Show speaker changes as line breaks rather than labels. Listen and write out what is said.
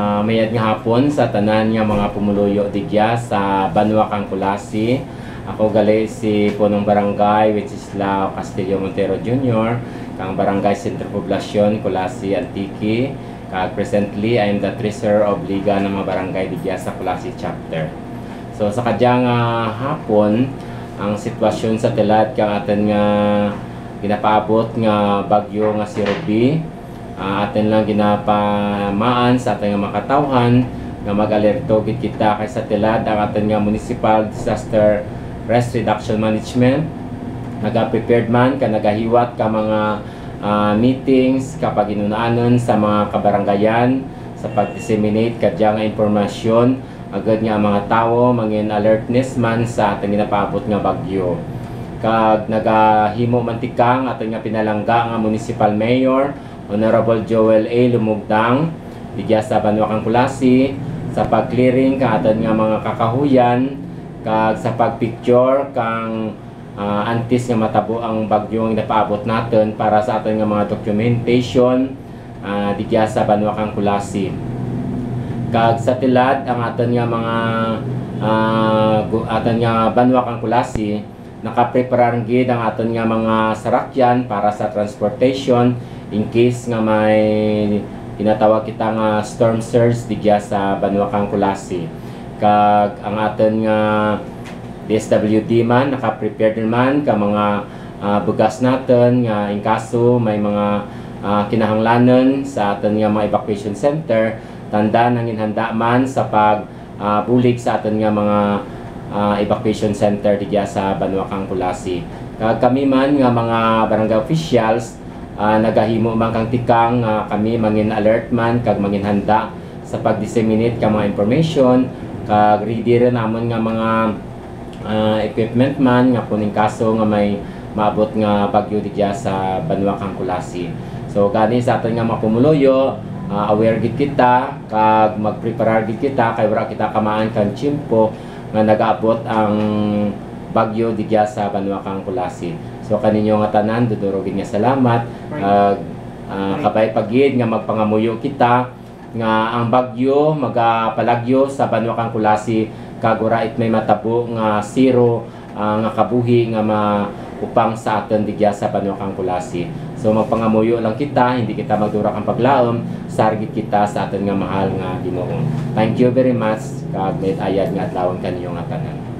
Mayad nga hapon sa tanan nga mga pumuluyo digya sa Banwa kang Kulasi. Ako gali si punong barangay Wenceslao Castillo Montero Jr. kang Barangay Sentro Poblacion Kulasi Antique. Kag presently I am the treasurer of Liga ng mga barangay digya sa Kulasi chapter. So sa kadyang hapon ang sitwasyon sa tilad kang atin nga ginapaabot nga bagyo nga si Ruby. Atin lang ginapamaan sa ating nga makatawhan nga mag-alerto gid kita kay sa tilad ang atin nga Municipal Disaster Risk Reduction Management. Naga-prepared man ka nagahiwat ka mga meetings kapag inunaanon sa mga kabarangayan sa pag-disseminate kadya nga impormasyon agad nga mga tao mangin alertness man sa ating ginapaabot nga bagyo. Kag nagahimo mantikang ating nga pinalangga nga Municipal Mayor Honorable Joel A. Lumugdang digya sa Banwa kang Kulasi sa pag-clearing kang aton nga mga kakahuyan kag sa pag-picture kang antes nga matabo ang bagyo nga napaabot natin para sa aton nga mga documentation digya sa Banwa kang Kulasi. Kag sa tilad ang aton nga mga aton nga Banwa kang Kulasi nakapreparar gid ang aton nga mga sarakyan para sa transportation in case nga may tinatawag kita nga storm surge digya sa Banwa kang Kulasi. Kag ang aton nga DSWD man naka-prepare naman ka mga bugas natin nga in kaso may mga kinahanglanon sa aton nga mga evacuation center, tanda nang inhanda man sa pag bulig sa aton nga mga evacuation center digya sa Banwa kang Kulasi. Kag kami man nga mga barangay officials nagahimo man kang tikang kami mangin alert man kag mangin handa sa pag-disseminate ka mga information kag ready rin namon nga mga equipment man nga kuning kaso nga may maabot nga bagyo digya sa Banwa kang Kulasi. So gani sa aton nga mga pumuluyo aware gid kita kag magpreparar gid kita kay wala kita kamaan kang tiyempo nga nagaabot ang bagyo digya sa Banwa kang Kulasi. So kaninyo nga tanan dudurogin nga salamat kabay pagid nga magpangamuyo kita nga ang bagyo magapalagyo sa Banwa kang Kulasi kag it may matabo nga zero nga kabuhi nga maupang sa aton digya sa Banwa kang Kulasi. So magpangamuyo lang kita, hindi kita magdurak ang paglaom, sargit kita sa aton nga mahal nga Ginoo. Thank you very much kag may ayad nga adlawon kaninyo nga tanan.